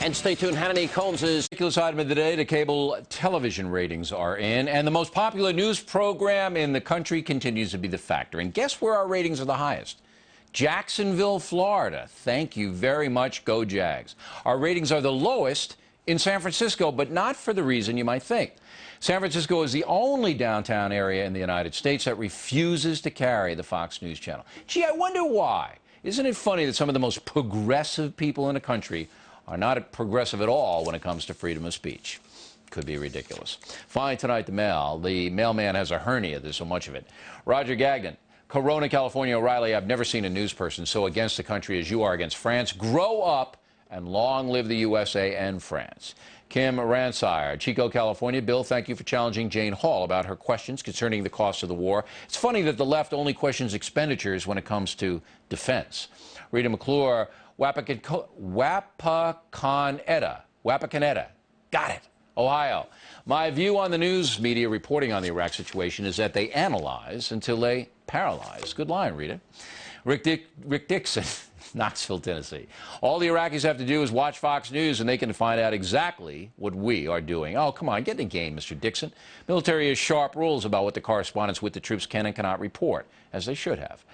S1: And stay tuned. Hannity Combs' ridiculous item of the day. The cable television ratings are in. And the most popular news program in the country continues to be The Factor. And guess where our ratings are the highest? Jacksonville, Florida. Thank you very much. Go Jags. Our ratings are the lowest in San Francisco, but not for the reason you might think. San Francisco is the only downtown area in the United States that refuses to carry the Fox News channel. Gee, I wonder why. Isn't it funny that some of the most progressive people in the country are not progressive at all when it comes to freedom of speech? Could be ridiculous. Finally, tonight, the mail. The mailman has a hernia. There's so much of it. Roger Gagnon. Corona, California. O'Reilly, I've never seen a news person so against the country as you are against France. Grow up and long live the USA and France. Kim Ransire, Chico, California. Bill, thank you for challenging Jane Hall about her questions concerning the cost of the war. It's funny that the left only questions expenditures when it comes to defense. Rita McClure, Wapakoneta. Got it. Ohio. My view on the news media reporting on the Iraq situation is that they analyze until they paralyze. Good line, Rita. Rick Dixon, Knoxville, Tennessee. All the Iraqis have to do is watch Fox News and they can find out exactly what we are doing. Oh, come on, get in the game, Mr. Dixon. Military has sharp rules about what the correspondents with the troops can and cannot report, as they should have.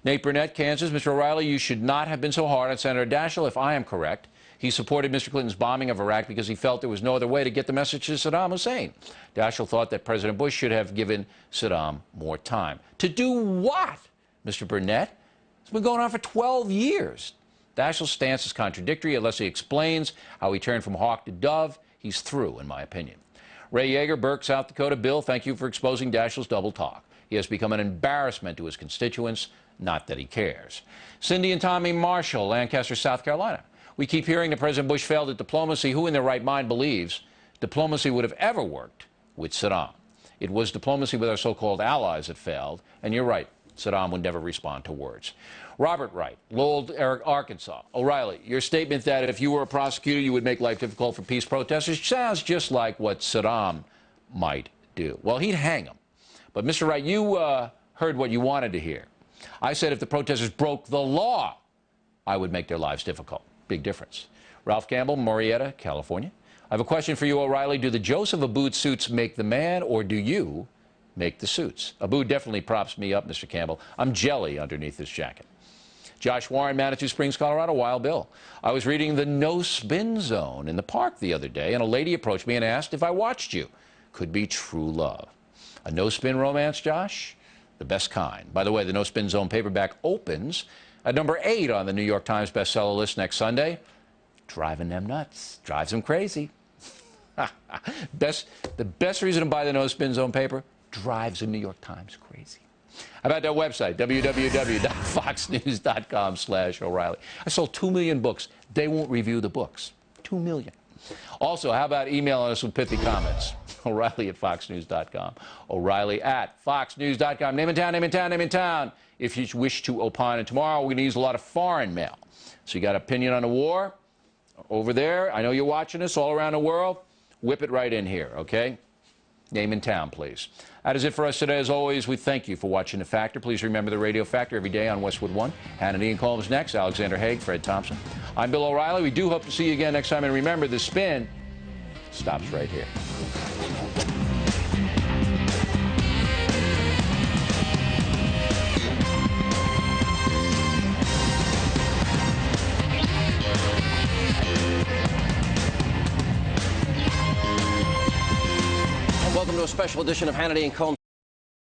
S1: Nate Burnett, Kansas. Mr. O'Reilly, you should not have been so hard on Senator Daschle. If I am correct, he supported Mr. Clinton's bombing of Iraq because he felt there was no other way to get the message to Saddam Hussein. Daschle thought that President Bush should have given Saddam more time. To do what, Mr. Burnett? It's been going on for 12 years. Daschle's stance is contradictory unless he explains how he turned from hawk to dove. He's through, in my opinion. Ray Yeager, Burke, South Dakota. Bill, thank you for exposing Daschle's double talk. He has become an embarrassment to his constituents, not that he cares. Cindy and Tommy Marshall, Lancaster, South Carolina. We keep hearing that President Bush failed at diplomacy. Who in their right mind believes diplomacy would have ever worked with Saddam? It was diplomacy with our so-called allies that failed. And you're right, Saddam would never respond to words. Robert Wright, Lowell, Arkansas. O'Reilly, your statement that if you were a prosecutor, you would make life difficult for peace protesters sounds just like what Saddam might do. Well, he'd hang them. But, Mr. Wright, you heard what you wanted to hear. I said if the protesters broke the law, I would make their lives difficult. Big difference. Ralph Campbell, Murrieta, California. I have a question for you, O'Reilly. Do the Joseph Abboud suits make the man, or do you make the suits? Abboud definitely props me up, Mr. Campbell. I'm jelly underneath this jacket. Josh Warren, Manitou Springs, Colorado. Wild Bill. I was reading the No Spin Zone in the park the other day, and a lady approached me and asked if I watched you. Could be true love. A no-spin romance, Josh? The best kind. By the way, the No Spin Zone paperback opens at number 8 on the New York Times bestseller list next Sunday. Driving them nuts. Drives them crazy. The best reason to buy the No Spin Zone paper? Drives the New York Times crazy. How about that website, www.foxnews.com/O'Reilly. I sold 2 million books. They won't review the books. 2 million. Also, how about emailing us with pithy comments? O'Reilly at foxnews.com. O'Reilly at foxnews.com. Name in town, name in town, name in town. if you wish to opine. And tomorrow, we're going to use a lot of foreign mail. So you got an opinion on the war over there? I know you're watching us all around the world. Whip it right in here, okay? Name and town, please. That is it for us today. As always, we thank you for watching The Factor. Please remember the Radio Factor every day on Westwood One. Hannity and Colmes next. Alexander Haig, Fred Thompson. I'm Bill O'Reilly. We do hope to see you again next time. And remember, the spin stops right here.
S13: Welcome to a special edition of Hannity and Colmes.